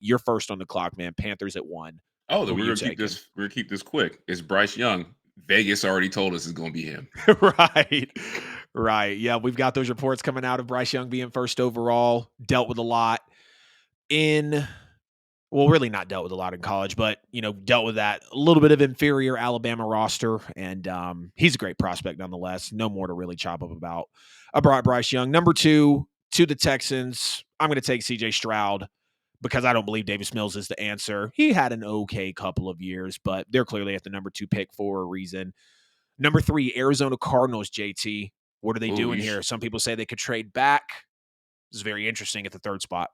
You're first on the clock, man. Panthers at 1. Oh, then Who are we're you gonna keep taking? this. We're gonna keep this quick. It's Bryce Young. Vegas already told us it's gonna be him. Right. Right. Yeah, we've got those reports coming out of Bryce Young being first overall. Dealt with a lot in well, really not dealt with a lot in college, but dealt with that a little bit of inferior Alabama roster, and he's a great prospect nonetheless. No more to really chop up about. I brought Bryce Young. Number 2 to the Texans. I'm going to take C.J. Stroud because I don't believe Davis Mills is the answer. He had an okay couple of years, but they're clearly at the number 2 pick for a reason. Number 3, Arizona Cardinals. JT, what are they Oh, doing here? Some people say they could trade back. This is very interesting at the 3rd spot.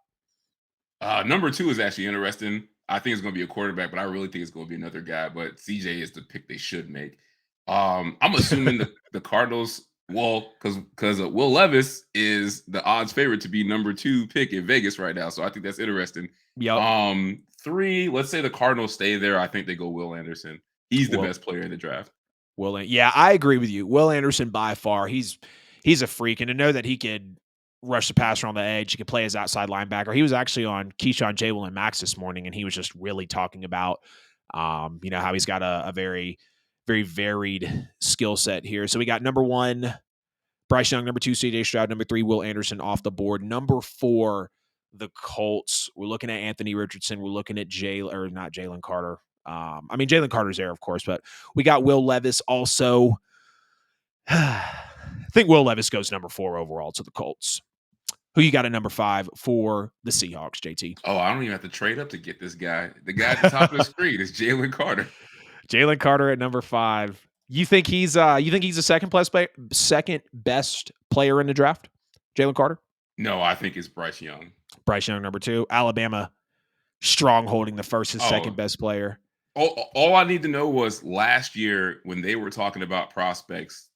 Number 2 is actually interesting. I think it's going to be a quarterback, but I really think it's going to be another guy. But CJ is the pick they should make. I'm assuming the Cardinals. Well, because Will Levis is the odds favorite to be number 2 pick in Vegas right now, so I think that's interesting. Yep. 3, let's say the Cardinals stay there. I think they go Will Anderson. He's the Well, best player in the draft. Yeah, I agree with you. Will Anderson by far, he's a freak, and to know that he could rush the passer on the edge, he could play as outside linebacker. He was actually on Keyshawn, Jalen, and Max this morning, and he was just really talking about, how he's got a very, very varied skill set here. So we got number 1, Bryce Young, number 2, C.J. Stroud, number 3, Will Anderson off the board. Number 4, the Colts. We're looking at Anthony Richardson. We're looking at not Jalen Carter. Jalen Carter's there, of course, but we got Will Levis also. I think Will Levis goes number 4 overall to the Colts. Who you got at number 5 for the Seahawks, JT? Oh, I don't even have to trade up to get this guy. The guy at the top of the screen is Jalen Carter. Jalen Carter at number 5. You think he's the second best player in the draft? Jalen Carter? No, I think it's Bryce Young. Bryce Young, number 2. Alabama strong holding the first and second best player. All I need to know was last year when they were talking about prospects,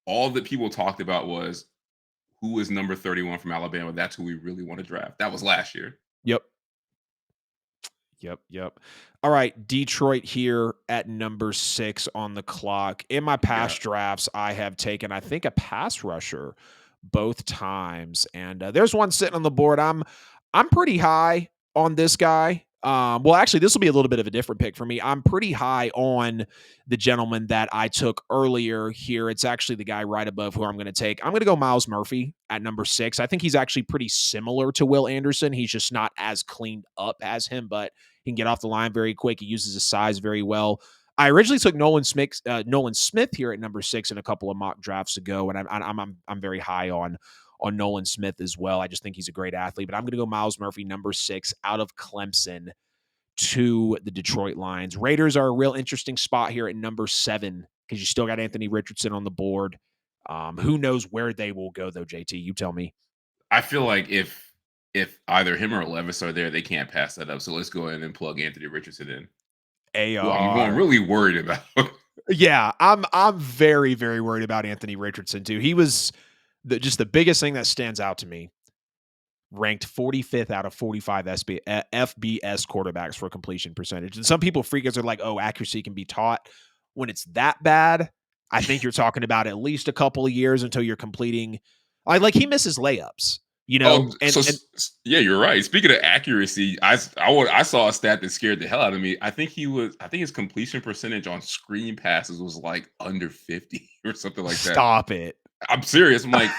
all that people talked about was who is number 31 from Alabama. That's who we really want to draft. That was last year. Yep. All right, Detroit here at number 6 on the clock. In my past drafts, I have taken, I think, a pass rusher both times, and there's one sitting on the board. I'm pretty high on this guy. Well, actually, this will be a little bit of a different pick for me. I'm pretty high on the gentleman that I took earlier here. It's actually the guy right above who I'm going to take. I'm going to go Miles Murphy at number 6. I think he's actually pretty similar to Will Anderson. He's just not as cleaned up as him, but he can get off the line very quick. He uses his size very well. I originally took Nolan Smith here at number 6 in a couple of mock drafts ago, and I'm very high on Nolan Smith as well. I just think he's a great athlete, but I'm going to go Miles Murphy, number 6, out of Clemson to the Detroit Lions. Raiders are a real interesting spot here at number 7 because you still got Anthony Richardson on the board. Who knows where they will go, though, JT? You tell me. I feel like if either him or Levis are there, they can't pass that up. So let's go ahead and plug Anthony Richardson in. Who I'm really worried about. Yeah, I'm very, very worried about Anthony Richardson, too. He was just the biggest thing that stands out to me. Ranked 45th out of 45 FBS quarterbacks for completion percentage. And some people freakers are like, oh, accuracy can be taught. When it's that bad, I think you're talking about at least a couple of years until you're completing. Like he misses layups, yeah, you're right. Speaking of accuracy, I saw a stat that scared the hell out of me. I think his completion percentage on screen passes was like under 50 or something like that. Stop it. I'm serious. I'm like,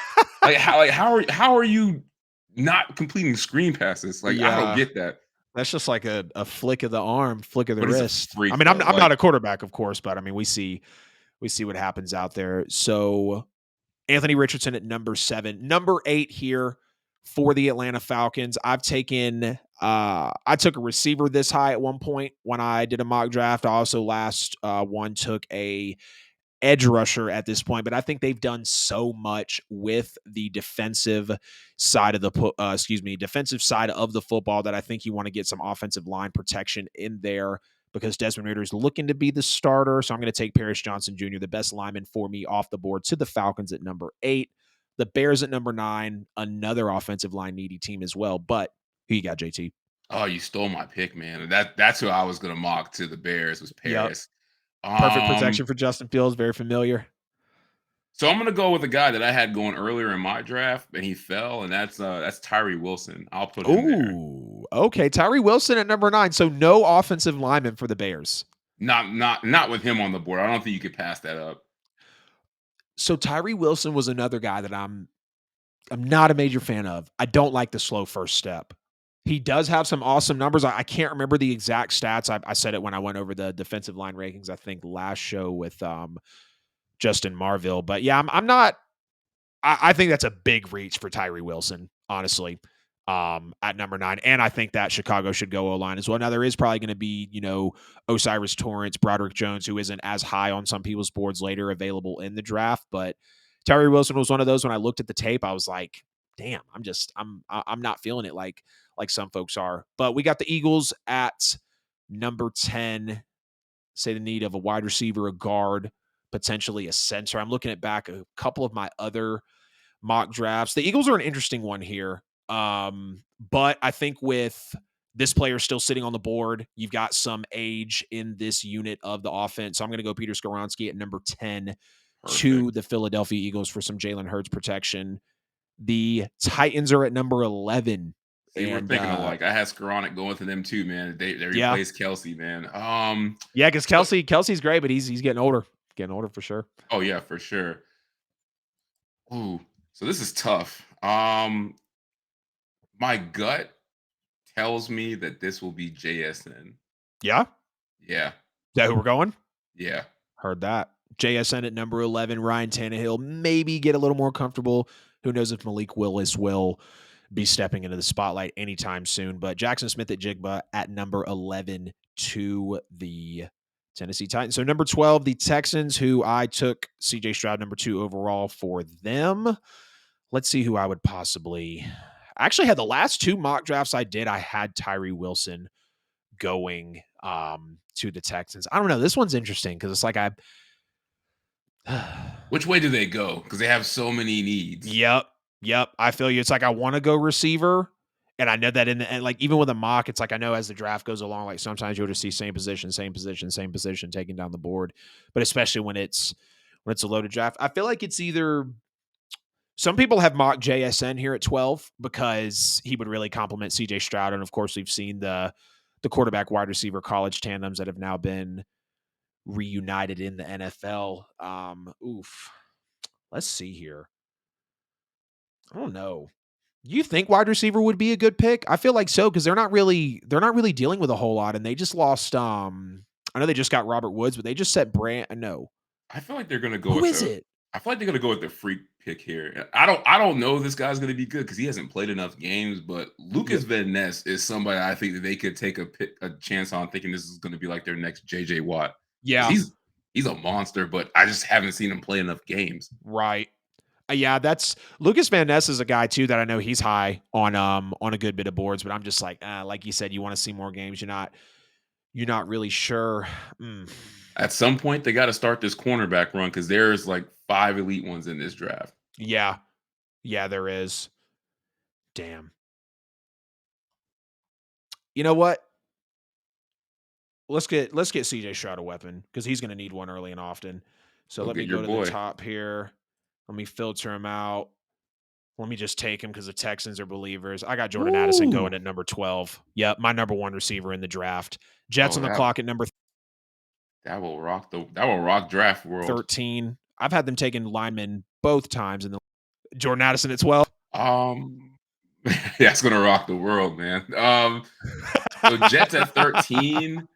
how are you not completing screen passes? Like, I don't get that. That's just like a flick of the arm, flick of the wrist. I'm not a quarterback, of course, but we see what happens out there. So Anthony Richardson at number 7. Number 8 here for the Atlanta Falcons. I've taken I took a receiver this high at one point when I did a mock draft. I also last one took a edge rusher at this point, but I think they've done so much with the defensive side of the football that I think you want to get some offensive line protection in there because Desmond Ridder is looking to be the starter. So I'm going to take Paris Johnson Jr., the best lineman for me, off the board to the Falcons at number 8. The Bears at number 9, another offensive line needy team as well. But who you got, JT? Oh, you stole my pick, man. That's who I was going to mock to the Bears was Paris. Yep. Perfect protection for Justin Fields. Very familiar. So I'm gonna go with a guy that I had going earlier in my draft, and he fell, and that's Tyree Wilson. I'll put him there. Ooh, okay. Tyree Wilson at number 9. So no offensive lineman for the Bears. Not with him on the board. I don't think you could pass that up. So Tyree Wilson was another guy that I'm not a major fan of. I don't like the slow first step. He does have some awesome numbers. I can't remember the exact stats. I said it when I went over the defensive line rankings, I think last show with Justin Marville. But yeah, I'm not I think that's a big reach for Tyree Wilson, honestly, at number 9. And I think that Chicago should go O line as well. Now, there is probably going to be, Osiris Torrance, Broderick Jones, who isn't as high on some people's boards later available in the draft. But Tyree Wilson was one of those when I looked at the tape, I was like, damn, I'm not feeling it like some folks are. But we got the Eagles at number 10. Say the need of a wide receiver, a guard, potentially a center. I'm looking at back a couple of my other mock drafts. The Eagles are an interesting one here. But I think with this player still sitting on the board, you've got some age in this unit of the offense. So I'm going to go Peter Skoronski at number 10 to Perfect. the Philadelphia Eagles for some Jalen Hurts protection. The Titans are at number 11. See, we're And thinking alike. I had Skoranek going to them too, man. They yeah. replaced Kelsey, man. Yeah, because So Kelsey's great, but he's getting older. Getting older for sure. oh yeah, for sure. Ooh, so this is tough. My gut tells me that this will be JSN. Yeah. Is Yeah, that who we're going? yeah. Heard that. JSN at number 11, Ryan Tannehill maybe get a little more comfortable. Who knows if Malik Willis will be stepping into the spotlight anytime soon. But Jackson Smith at Jigba at number 11 to the Tennessee Titans. So number 12, the Texans, who I took CJ Stroud number 2 overall for them. Let's see who I would possibly. I actually had the last 2 mock drafts I did. I had Tyree Wilson going to the Texans. I don't know. This one's interesting because it's like Which way do they go? Because they have so many needs. Yep. Yep. I feel you. It's like I want to go receiver. And I know that in the end, like even with a mock, it's like I know as the draft goes along, like sometimes you'll just see same position, same position, same position taking down the board. But especially when it's a loaded draft, I feel like it's either some people have mocked JSN here at 12 because he would really complement CJ Stroud. And of course, we've seen the quarterback wide receiver college tandems that have now been reunited in the NFL. Oof. Let's see here. I don't know. You think wide receiver would be a good pick? I feel like so because they're not really dealing with a whole lot, and they just lost. I know they just got Robert Woods, but they just set Brand. No, I feel like they're gonna go who with is the. it? I feel like they're gonna go with the freak pick here. I don't know if this guy's gonna be good because he hasn't played enough games. But Yeah, Lucas Van Ness is somebody I think that they could take a chance on, thinking this is gonna be like their next JJ Watt because yeah, he's a monster. But I just haven't seen him play enough games. right. Yeah, that's Lucas Van Ness is a guy too that I know he's high on a good bit of boards, but I'm just like you said, you want to see more games. You're not really sure. Mm. At some point, they got to start this cornerback run because there's like 5 elite ones in this draft. Yeah, yeah, there is. Damn. You know what? Let's get CJ Stroud a weapon because he's going to need one early and often. So Go let me get your go to the boy. top here. Let me filter him out. Let me just take him because the Texans are believers. I got Jordan Addison Ooh, going at number 12. Yep, my number one receiver in the draft. Jets oh on the that clock at number that will rock draft world. 13. I've had them taking linemen both times, and Jordan Addison at 12. Um, that's gonna rock the world, man. So Jets at 13.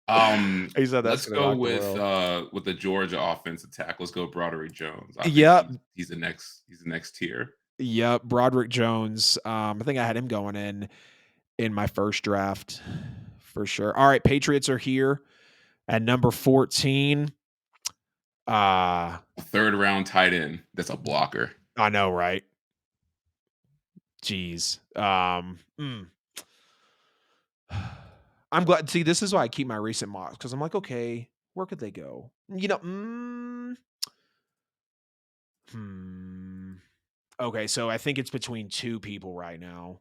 He said that's Let's going to go rock the world. with the Georgia offensive tackle. Let's go Broderick Jones. I think Yep, he's the next tier. yep. Broderick Jones. I think I had him going in my first draft for sure. All right, Patriots are here at number 14. Uh, A third round tight end. That's a blocker. I know, right? Jeez. I'm glad. See, this is why I keep my recent mocks because I'm like, okay, where could they go? Hmm. Okay, so I think it's between two people right now,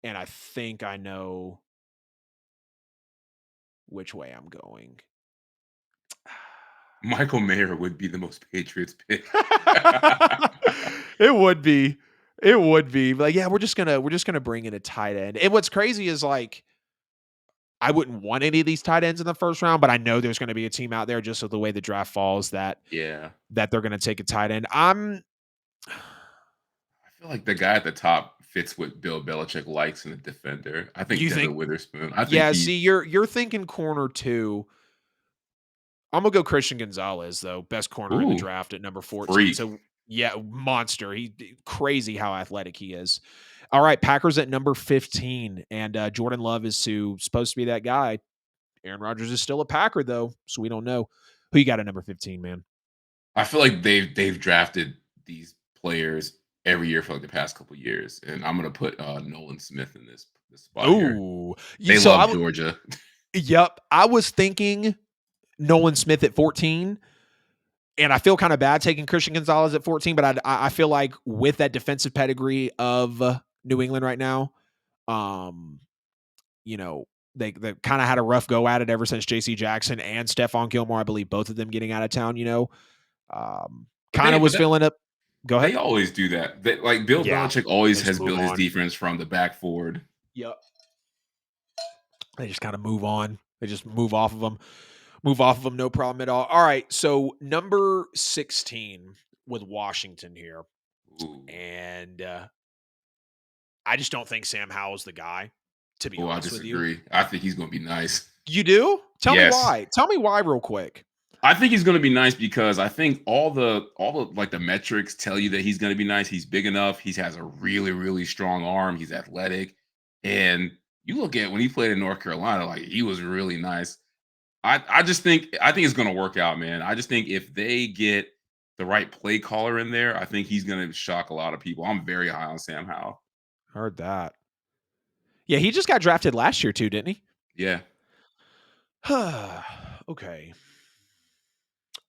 and I think I know which way I'm going. Michael Mayer would be the most Patriots pick. It would be. It would be. Like, yeah, we're just gonna bring in a tight end. And what's crazy is like I wouldn't want any of these tight ends in the first round, but I know there's gonna be a team out there just with the way the draft falls that Yeah. they're gonna take a tight end. I feel like the guy at the top fits what Bill Belichick likes in a defender. I think You Devin think Witherspoon. I think yeah, he see, you're thinking corner too. I'm gonna go Christian Gonzalez though, best corner in the ooh, draft at number 14. freak. So yeah, monster. Crazy how athletic he is. All right, Packers at number 15, and Jordan Love is supposed to be that guy. Aaron Rodgers is still a Packer though, so we don't know who you got at number 15, man. I feel like they've drafted these players every year for like the past couple years, and I'm gonna put Nolan Smith in this spot here. Oh, They so love Georgia. yep, I was thinking Nolan Smith at 14. And I feel kind of bad taking Christian Gonzalez at 14, but I feel like with that defensive pedigree of New England right now, um, you know, they kind of had a rough go at it ever since JC Jackson and Stephon Gilmore, I believe both of them getting out of town. But Kind they of but was that feeling up. Go they ahead. always do that. Like Bill Yeah. Belichick always They just has move built his on. defense from the back forward. Yep. They just kind of move on. They just move off of them. Move off of them, no problem at all. All right. So number 16 with Washington here. Ooh. And I just don't think Sam Howell's the guy, to be Oh, I honest with you. disagree. I think he's gonna be nice. You do? Tell me Yes. why. Tell me why real quick. I think he's going to be nice because I think all the like the metrics tell you that he's going to be nice. He's big enough. He has a really strong arm. He's athletic, and you look at when he played in North Carolina, like he was really nice. I think it's going to work out, man. I just think if they get the right play caller in there, I think he's going to shock a lot of people. I'm very high on Sam Howell. Heard that. Yeah, he just got drafted last year too, didn't Yeah. he? Okay.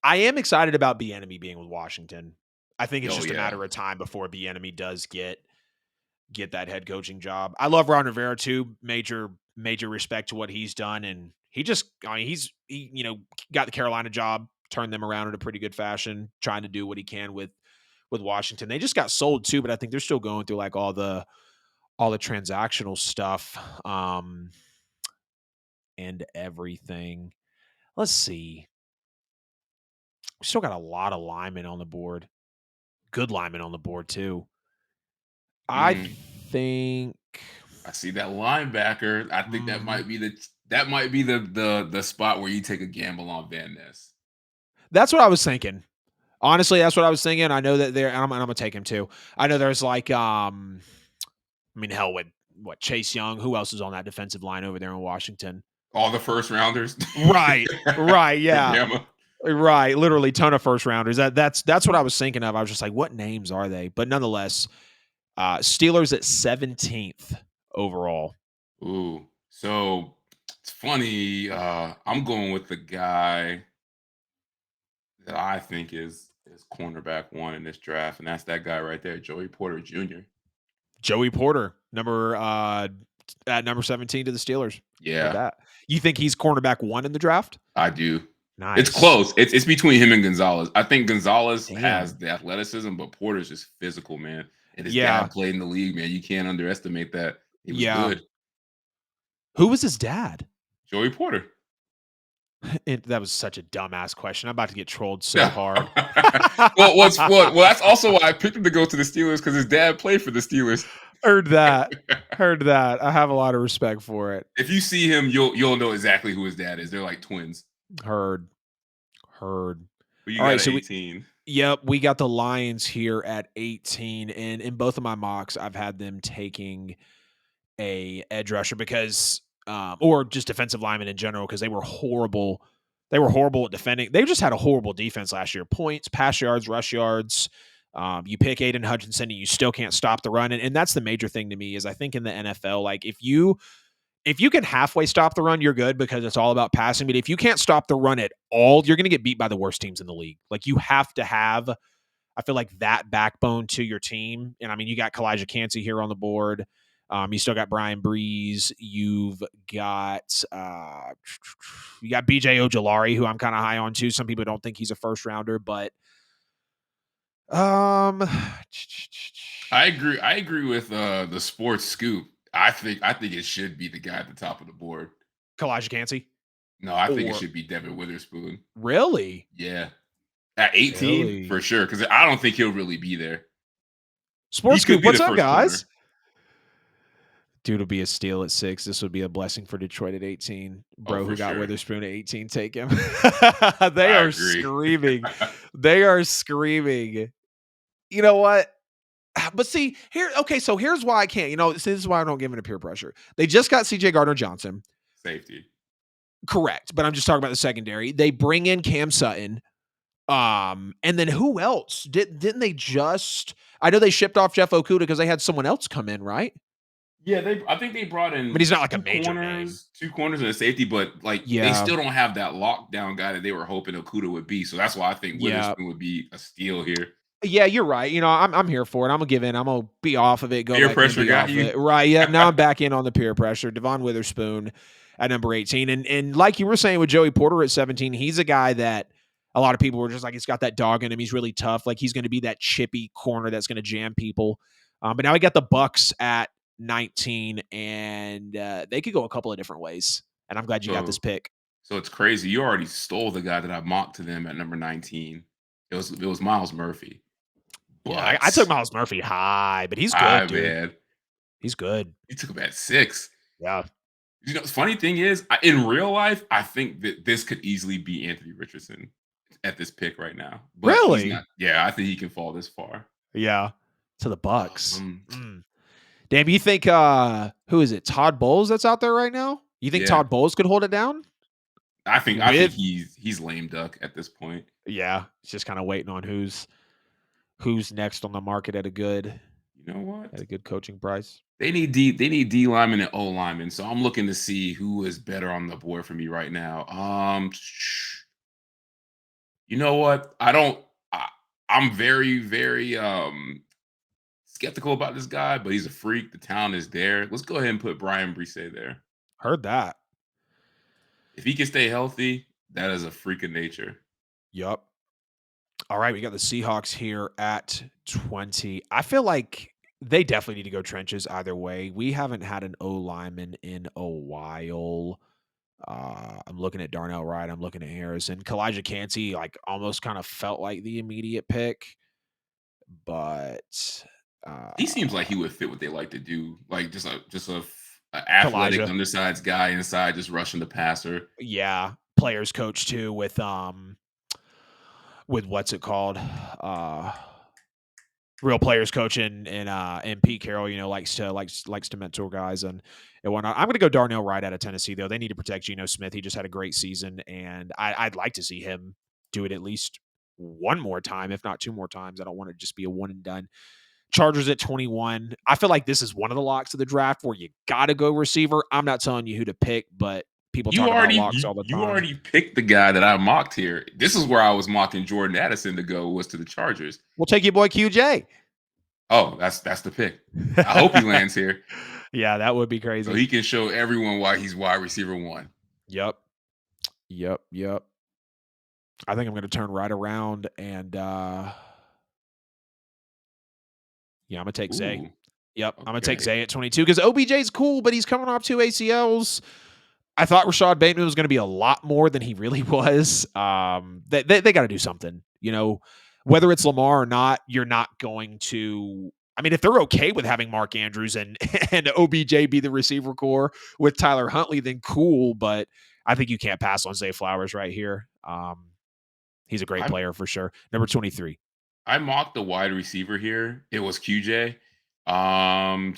I am excited about Bieniemy being with Washington. I think it's Oh just a yeah. matter of time before Bieniemy does get that head coaching job. I love Ron Rivera too. Major respect to what he's done, and he got the Carolina job, turned them around in a pretty good fashion, trying to do what he can with Washington. They just got sold too, but I think they're still going through like all the transactional stuff and everything. Let's see. We still got a lot of linemen on the board. Good linemen on the board too. I Mm, think I see that linebacker. I think mm, that might be the spot where you take a gamble on Van Ness. that's what I was thinking. Honestly, that's what I was thinking. I know that and I'm gonna take him too. I know there's like I mean hell with what Chase Young, who else is on that defensive line over there in Washington? All the first rounders Right. Right, for yeah. Bama. Right, literally ton of first rounders. That's what I was thinking of. I was just like, what names are they? But nonetheless, Steelers at 17th overall. Ooh, so it's funny. I'm going with the guy that I think is cornerback one in this draft, and that's that guy right there, Joey Porter Jr. Joey Porter, at number 17 to the Steelers. Heard Yeah, that. You think he's cornerback one in the draft? I do. It's Nice. close. It's between him and Gonzalez. I think Gonzalez has Damn. the athleticism, but Porter's just physical, man. And his Yeah. dad played in the league, man. You can't underestimate that. He was Yeah. good. Who was his dad? Joey Porter. That was such a dumbass question. I'm about to get trolled so Yeah. hard. Well, that's also why I picked him to go to the Steelers because his dad played for the Steelers. Heard that. Heard that. I have a lot of respect for it. If you see him, you'll know exactly who his dad is. They're like twins. Heard. Heard. But you All got right. an So 18. yep, we got the Lions here at 18. And in both of my mocks, I've had them taking a edge rusher because or just defensive linemen in general because they were horrible. They were horrible at defending. They just had a horrible defense last year. Points, pass yards, rush yards. You pick Aiden Hutchinson and you still can't stop the run. And that's the major thing to me is I think in the NFL, like if you can halfway stop the run, you're good because it's all about passing. But if you can't stop the run at all, you're going to get beat by the worst teams in the league. Like you have to have, I feel like that backbone to your team. And I mean, you got Kalijah Cansey here on the board. You still got Brian Breeze. You've got BJ Ojolari, who I'm kind of high on too. Some people don't think he's a first rounder, but I agree. I agree with the sports scoop. I think it should be the guy at the top of the board. Kalijah Cansey. No, I think it Or should be Devin Witherspoon. really, Yeah, at 18 for really sure. Because I don't think he'll really be there. He Sports could Scoop. be the What's up, first corner. guys? Dude will be a steal at 6. This would be a blessing for Detroit at 18. Oh, Bro for who got sure. Witherspoon at 18, take him. They I are agree. screaming. They are screaming. You know what? But see, so here's why I can't. This is why I don't give into peer pressure. They just got CJ Gardner Johnson. Safety. Correct. But I'm just talking about the secondary. They bring in Cam Sutton. And then who else? Didn't they just I know they shipped off Jeff Okuda because they had someone else come in, right? Yeah, I think they brought But in he's not like a major name. two corners and a safety, but like they Yeah. still don't have that lockdown guy that they were hoping Okuda would be. So that's why I think Yeah. Witherspoon would be a steal here. Yeah, you're right. I'm here for it. I'm gonna give in. I'm gonna be off of it. Go Peer back in, pressure be got off of you. it. Right. Yeah. Now I'm back in on the peer pressure. Devon Witherspoon at number 18. And like you were saying with Joey Porter at 17, he's a guy that a lot of people were just like, he's got that dog in him. He's really tough. Like he's gonna be that chippy corner that's gonna jam people. But now we got the Bucks at 19, and they could go a couple of different ways. And I'm glad you got this So pick. so it's crazy. You already stole the guy that I mocked to them at number 19. It was Miles Murphy. Yeah, But I took Miles Murphy high, but he's good, I dude. man, He's good. he took him at 6. Yeah. The funny thing is, in real life, I think that this could easily be Anthony Richardson at this pick right now. But he's Really? not. Yeah, I think he can fall this far. Yeah. To the Bucks. Um, Damn, you think who is it? Todd Bowles that's out there right now? You think yeah, Todd Bowles could hold it down? I think he's lame duck at this point. Yeah, it's just kind of waiting on who's next on the market at a good You know what? coaching price. They need D lineman and O lineman. So I'm looking to see who is better on the board for me right now. You know what? I'm very, very skeptical about this guy, but he's a freak. The talent is there. Let's go ahead and put Brian Brisset there. Heard that. If he can stay healthy, that is a freak of nature. Yup. All right, we got the Seahawks here at 20. I feel like they definitely need to go trenches either way. We haven't had an O lineman in a while. I'm looking at Darnell Wright. I'm looking at Harrison. Kalijah Cansey, like, almost kind of felt like the immediate pick, but He seems like he would fit what they like to do, like a athletic Kalijah, undersized guy inside, just rushing the passer. yeah, players coach too with what's it called, real players coach and Pete Carroll, likes to mentor guys and whatnot. I'm going to go Darnell Wright out of Tennessee though. They need to protect Geno Smith. He just had a great season, and I'd like to see him do it at least one more time, if not two more times. I don't want to just be a one and done. Chargers at 21. I feel like this is one of the locks of the draft where you got to go receiver. I'm not telling you who to pick, but people You talk about already locks you, all the you time. already picked the guy that I mocked here. This is where I was mocking Jordan Addison to go, was to the Chargers. We'll take your boy QJ. Oh, that's the pick. I hope he lands here Yeah, that would be so crazy. he can show everyone why he's wide receiver 1. Yep. I think I'm going to turn right around and I'm going to take Zay. Ooh, Yep, I'm going to take okay. Zay at 22 because OBJ's cool, but he's coming off 2 ACLs. I thought Rashad Bateman was going to be a lot more than he really was. They got to do something. Whether it's Lamar or not, you're not going to. I mean, if they're okay with having Mark Andrews and OBJ be the receiver core with Tyler Huntley, then cool. But I think you can't pass on Zay Flowers right here. He's a great I player for sure. Number 23. I mocked the wide receiver here. It was QJ. Um,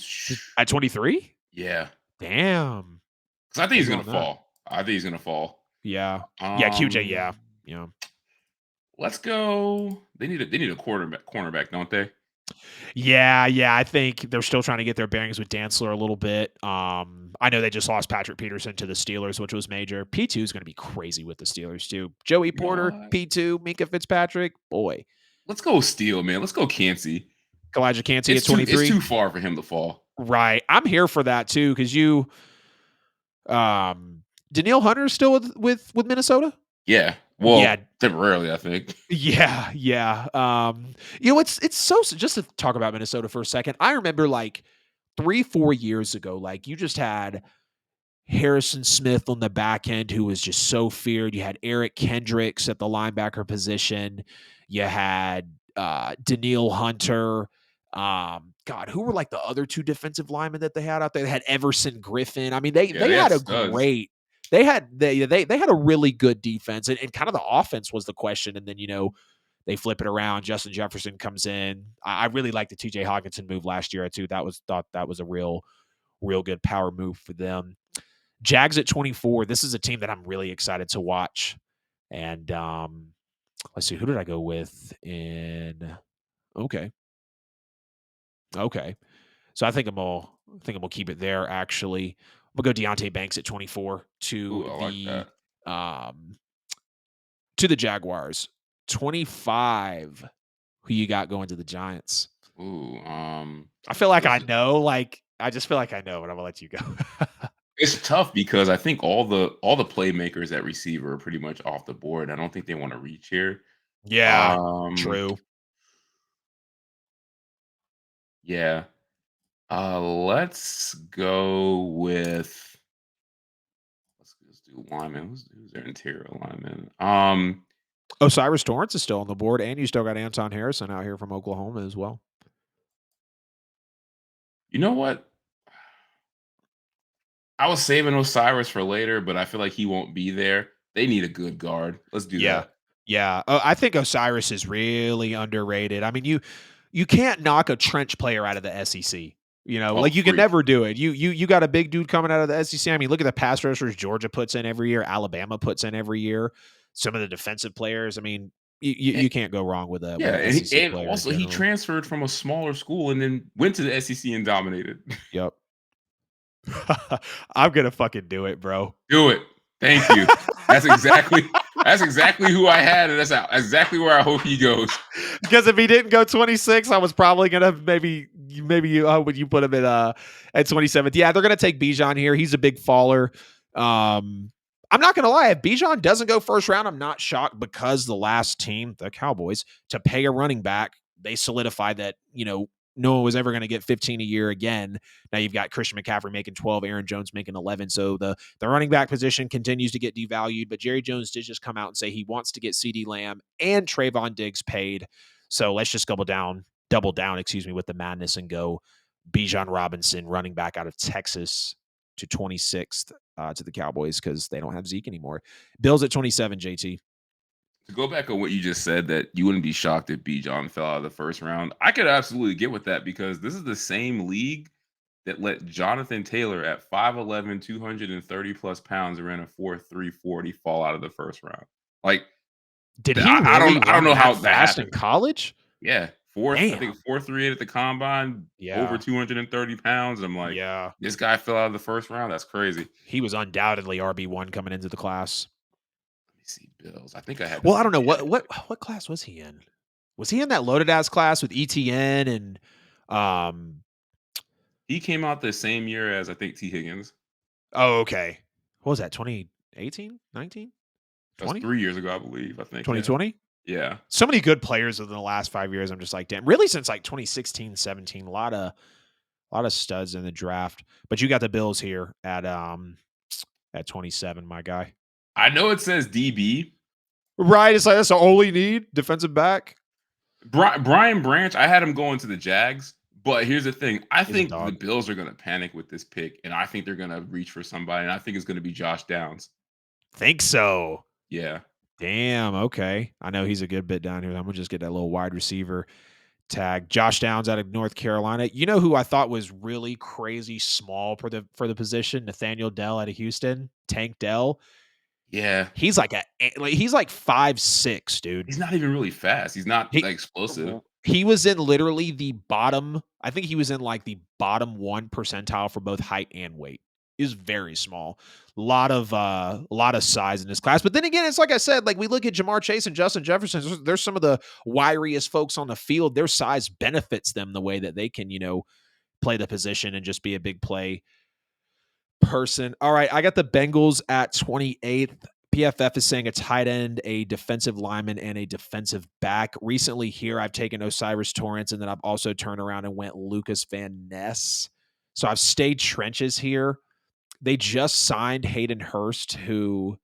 At 23? yeah, Damn. because I think he's Heavy gonna on that. fall. I think he's gonna fall. Yeah. Yeah, QJ, Um, yeah. Yeah. let's go. They need a cornerback, don't they? Yeah. I think they're still trying to get their bearings with Dantzler a little bit. I know they just lost Patrick Peterson to the Steelers, which was major. P2 is going to be crazy with the Steelers, too. Joey You know Porter, what? P2, Minka Fitzpatrick, boy. Let's go Steele, man. Let's go Cansey. Kalijah Kancey at It's 23? too far for him to fall. Right. I'm here for that too because um, Danielle Hunter's still with Minnesota? Yeah. Yeah. Well, temporarily, I think. Yeah, yeah. It's so just to talk about Minnesota for a second. I remember like 3, 4 years ago, like you just had Harrison Smith on the back end, who was just so feared. You had Eric Kendricks at the linebacker position. You had Daniil Hunter. God, who were like the other two defensive linemen that they had out there? They had Everson Griffin. I mean, they Yeah, they they had had a studs. great. They had a really good defense, and kind of the offense was the question. And then they flip it around. Justin Jefferson comes in. I really liked the T.J. Hawkinson move last year too. Thought that was a real good power move for them. Jags at 24. This is a team that I'm really excited to watch. And let's see, who did I go with in okay. Okay. So I think I'm gonna keep it there actually. We'll go Deontay Banks at 24 Ooh, I like that. um to the Jaguars. 25. Who you got going to the Giants? Ooh, I feel like I this know, like I just feel like I know, but I'm gonna let you go. it's tough because I think all the playmakers at receiver are pretty much off the board. I don't think they want to reach here. Yeah, Um, true. yeah. Let's go with let's do lineman. Who's their interior lineman? Osiris Torrance is still on the board, and you still got Anton Harrison out here from Oklahoma as well. You know what? I was saving Osiris for later, but I feel like he won't be there. They need a good guard. Let's do Yeah. that. Yeah. I think Osiris is really underrated. I mean, you can't knock a trench player out of the SEC. Oh, Like you can freak. never do it. You got a big dude coming out of the SEC. I mean, look at the pass rushers Georgia puts in every year, Alabama puts in every year. Some of the defensive players. I mean, And, you can't go wrong with a yeah, and, SEC and player in also he general. transferred from a smaller school and then went to the SEC and dominated. Yep. I'm gonna fucking do it, bro. Do it. Thank you. That's exactly that's exactly who I had, and exactly where I hope he goes. Because if he didn't go 26, I was probably gonna maybe would you put him at 27th? Yeah, they're gonna take Bijan here. He's a big faller. I'm not gonna lie, if Bijan doesn't go first round, I'm not shocked because the last team, the Cowboys, to pay a running back, they solidified that no one was ever going to get 15 a year again. Now you've got Christian McCaffrey making 12, Aaron Jones making 11. So the running back position continues to get devalued, but Jerry Jones did just come out and say he wants to get CD Lamb and Trayvon Diggs paid. So let's just double down, with the madness and go Bijan Robinson, running back out of Texas, to 26th to the Cowboys because they don't have Zeke anymore. Bills at 27, JT. To go back on what you just said, that you wouldn't be shocked if Bijan fell out of the first round. I could absolutely get with that because this is the same league that let Jonathan Taylor at 5'11", 230 plus pounds and ran a 4.3 40 fall out of the first round. Like Did he I really don't run know that how that fast in happened. college? Yeah, I think Damn. 4.38 at the combine, over Yeah. 230 pounds. I'm like, Yeah. this guy fell out of the first round. That's crazy. He was undoubtedly RB1 coming into the class. Let me see Bills. I think I had the Well, I don't same. know Yeah, what class was he in? Was he in that loaded ass class with ETN and um he came out the same year as I think T Higgins. oh, okay. What was that? 2018, 19, That was 20, 3 years ago, I believe. I think. Yeah, 2020? yeah. So many good players within the last 5 years. I'm just like, damn. Really since like 2016, 17, a lot of studs in the draft. But you got the Bills here at 27, my guy. I know it says DB. Right, it's like that's the only need, defensive back. Brian Branch. I had him going to the Jags, but here's the thing. I He's a think the dog. Bills are going to panic with this pick, and I think they're going to reach for somebody, and I think it's going to be Josh Downs. Think so. Yeah. Damn, okay. I know he's a good bit down here. I'm gonna just get that little wide receiver tag. Josh Downs out of North Carolina. You know who I thought was really crazy small for the position? Nathaniel Dell out of Houston. Tank Dell. Yeah. He's like 5'6", dude. He's not even really fast. He's not He like explosive. he was in literally the bottom. I think he was in like the bottom 1 percentile for both height and weight is very small. Lot of size in this class. But then again, it's like I said, like we look at Jamar Chase and Justin Jefferson, there's some of the wiriest folks on the field. Their size benefits them the way that they can, play the position and just be a big play person. All right, I got the Bengals at 28th. PFF is saying a tight end, a defensive lineman, and a defensive back. Recently here, I've taken Osiris Torrance, and then I've also turned around and went Lucas Van Ness. So I've stayed trenches here. They just signed Hayden Hurst, who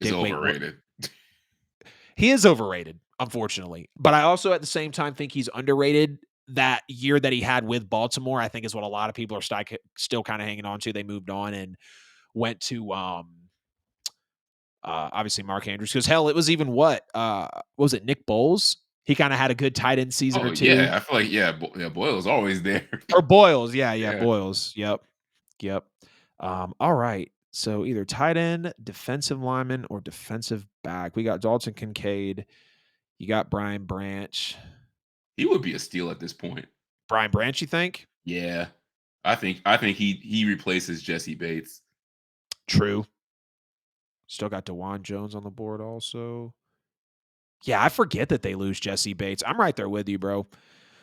Is wait, what? overrated. He is overrated, unfortunately. But I also at the same time think he's underrated. That year that he had with Baltimore, I think is what a lot of people are still kind of hanging on to. They moved on and went to obviously Mark Andrews, because hell, it was even what was it, Nick Bowles? He kind of had a good tight end season Oh or two. yeah, I feel like Boyle's always there. Or Boyles, yeah, Yeah. Boyles. Yep. All right. So either tight end, defensive lineman, or defensive back. We got Dalton Kincaid. You got Brian Branch. He would be a steal at this point. Brian Branch, you think? Yeah. I think he replaces Jesse Bates. True. Still got DeJuan Jones on the board also. Yeah, I forget that they lose Jesse Bates. I'm right there with you, bro.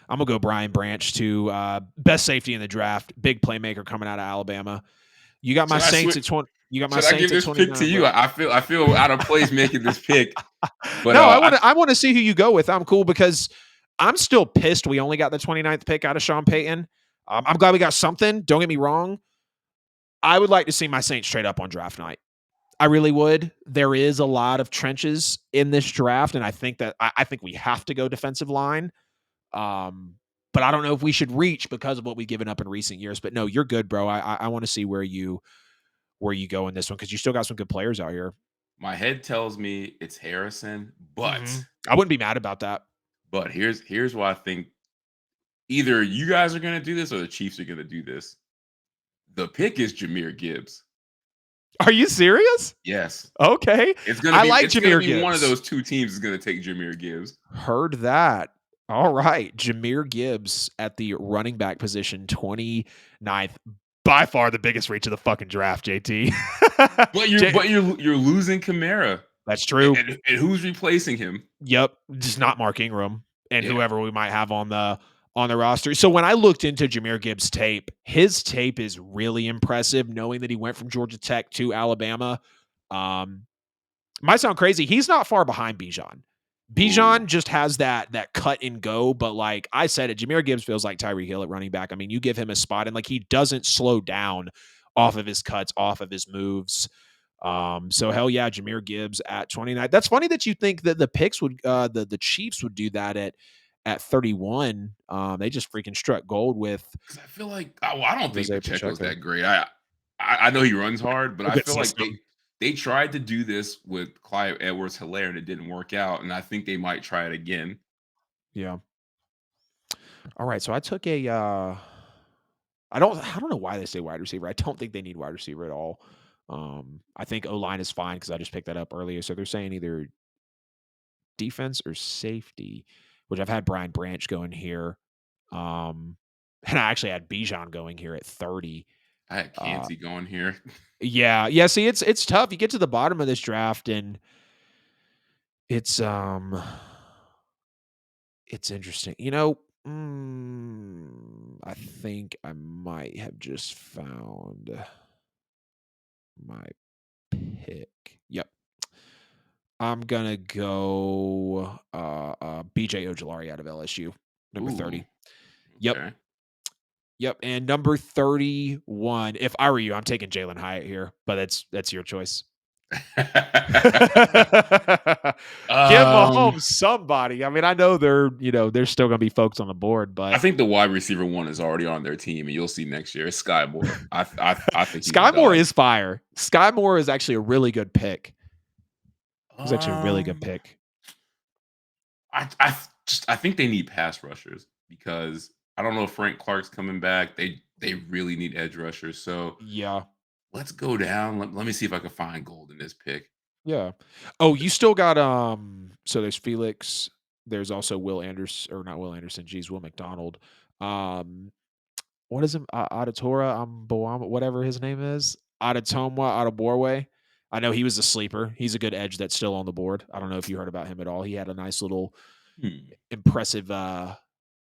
I'm gonna go Brian Branch to best safety in the draft, big playmaker coming out of Alabama. You got my Should I Saints switch? at 20. You got my Should I give Saints at this pick to 29, you? bro. I feel out of place making this pick, but No, I want to see who you go with. I'm cool because I'm still pissed we only got the 29th pick out of Sean Payton. I'm glad we got something. Don't get me wrong. I would like to see my Saints trade up on draft night. I really would. There is a lot of trenches in this draft, and I think that I think we have to go defensive line. But I don't know if we should reach because of what we've given up in recent years. But no, you're good, bro. I want to see where you go in this one because you still got some good players out here. my head tells me it's Harrison, but I wouldn't be mad about that. here's why I think either you guys are going to do this or the Chiefs are going to do this. The pick is Jahmyr Gibbs. Are you serious? Yes. Okay. I like It's gonna Jahmyr be one of Gibbs. those two teams is gonna take Jahmyr Gibbs. Heard that. All right. Jahmyr Gibbs at the running back position, 29th. By far the biggest reach of the fucking draft, JT. You're losing Kamara. That's true. And who's replacing him? Yep, just not Mark Ingram and Yeah. whoever we might have on the roster. So when I looked into Jahmyr Gibbs' tape, his tape is really impressive. Knowing that he went from Georgia Tech to Alabama, might sound crazy. He's not far behind Bijan. Bijan Ooh. just has that cut and go, but like I said, it Jahmyr Gibbs feels like Tyreek Hill at running back. I mean, you give him a spot and like he doesn't slow down off of his cuts, off of his moves. So hell yeah, Jahmyr Gibbs at 29. That's funny that you think that the picks would the Chiefs would do that at 31. They just freaking struck gold with 'Cause I feel like I don't think Jose Pacheco's Pacheco. that great. I know he runs hard, but A I good feel like system. they tried to do this with Clyde Edwards-Helaire and it didn't work out, and I think they might try it again. Yeah. All right. So I took a I don't know why they say wide receiver. I don't think they need wide receiver at all. I think O-line is fine because I just picked that up earlier. So they're saying either defense or safety, which I've had Brian Branch going here. And I actually had Bijan going here at 30. I had Uh, Kancey going here. yeah. See, it's tough. You get to the bottom of this draft and it's it's interesting. I think I might have just found my pick. Yep. I'm gonna go BJ Ojolari out of LSU, number Ooh, 30. Yep. okay. Yep. And number 31. If I were you, I'm taking Jalen Hyatt here, but that's your choice. Give Um, Mahomes somebody. I mean, I know there's still gonna be folks on the board, I but think the wide receiver one is already on their team, and you'll see next year. It's Sky Moore. I think he's a Sky Moore dog. is fire. Sky Moore is actually a really good pick. He's actually a really good Um, pick. I think they need pass rushers because I don't know if Frank Clark's coming back. They really need edge rushers. So Yeah. let's go down. Let me see if I can find gold in this pick. Yeah. Oh, you still got so there's Felix, there's also Will Anderson or not Will Anderson, geez, Will McDonald. Um what is him? Adetora, whatever his name is. Adetomwa Adeborwe. I know he was a sleeper. He's a good edge that's still on the board. I don't know if you heard about him at all. He had a nice little Hmm. impressive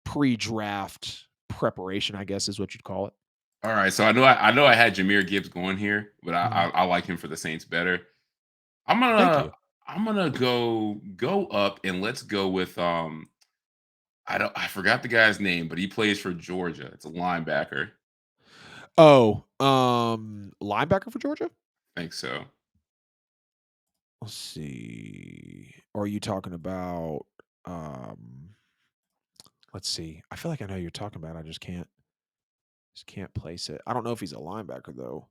pre-draft preparation, I guess is what you'd call it. All right, so I know I had Jameer Gibbs going here, but I, Mhm. I I like him for the Saints better. I'm Thank gonna you. I'm gonna go up and let's go with I forgot the guy's name, but he plays for Georgia. It's a linebacker. Oh, linebacker for Georgia? I think so. Let's see. Or are you talking about um let's see. I feel like I know who you're talking about. I just can't place it. I don't know if he's a linebacker though.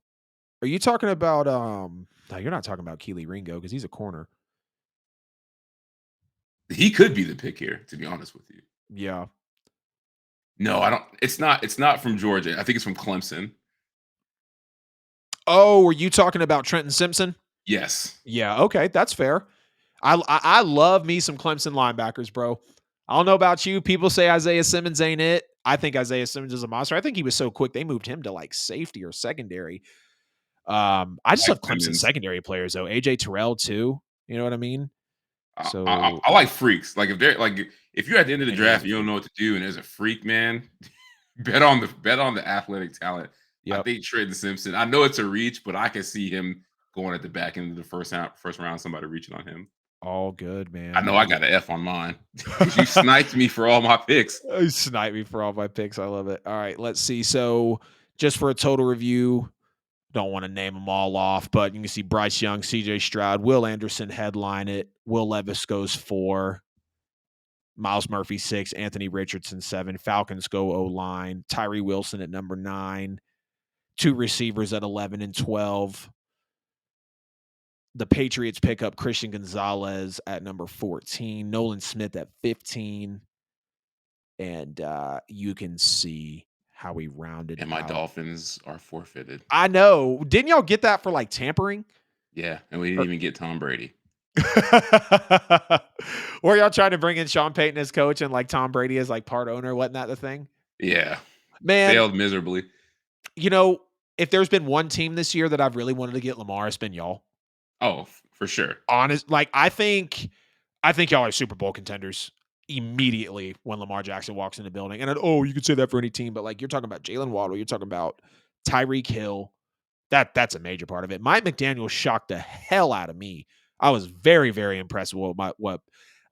Are you talking about no, you're not talking about Keely Ringo because he's a corner. He could be the pick here, to be honest with you. Yeah. No, I don't. It's not from Georgia. I think it's from Clemson. Oh, were you talking about Trenton Simpson? Yes. Yeah, okay, that's fair. I love me some Clemson linebackers, bro. I don't know about you. People say Isaiah Simmons ain't it. I think Isaiah Simmons is a monster. I think he was so quick they moved him to like safety or secondary. I just Like love Clemson Simmons. secondary players though. AJ Terrell too. You know what I mean? I, I, So I like freaks. Like if you're at the end of the and he is draft a and you don't freak. know what to do, and there's a freak, man, bet on the athletic talent. I Yep. think Trenton Simpson. I know it's a reach, but I can see him going at the back end of the first round. Somebody reaching on him. All good, I man. know I got an F on mine because you sniped me for all my picks. Snipe me for all my picks. I love it. All right, let's see. So just for a total review, don't want to name them all off, but you can see Bryce Young, CJ Stroud, Will Anderson headline it. Will Levis goes 4. Miles Murphy 6. Anthony Richardson 7. Falcons go O line. Tyree Wilson at number 9. Two receivers at 11 and 12. The Patriots pick up Christian Gonzalez at number 14. Nolan Smith at 15. And you can see how we rounded And my out. Dolphins are forfeited. I know. Didn't y'all get that for like tampering? Yeah, and we didn't even get Tom Brady. Or y'all trying to bring in Sean Payton as coach and like Tom Brady as like part owner? Wasn't that the thing? Yeah, Man, failed miserably. you know, if there's been one team this year that I've really wanted to get Lamar, it's been y'all. Oh, for sure. Honest, like I think y'all are Super Bowl contenders immediately when Lamar Jackson walks in the building. And you could say that for any team, but like you're talking about Jalen Waddle, you're talking about Tyreek Hill. That's a major part of it. Mike McDaniel shocked the hell out of me. I was very, very impressed with what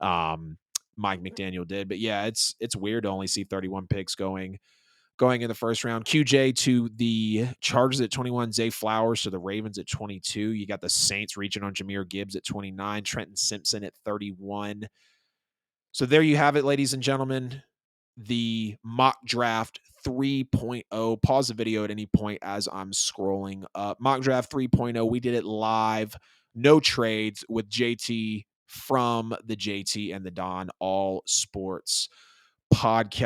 um, Mike McDaniel did. But yeah, it's weird to only see 31 picks going in the first round. QJ to the Chargers at 21, Zay Flowers to the Ravens at 22. You got the Saints reaching on Jameer Gibbs at 29, Trenton Simpson at 31. So there you have it, ladies and gentlemen. The mock draft 3.0. Pause the video at any point as I'm scrolling up. Mock draft 3.0. We did it live, no trades with JT from the JT and the Don All Sports podcast.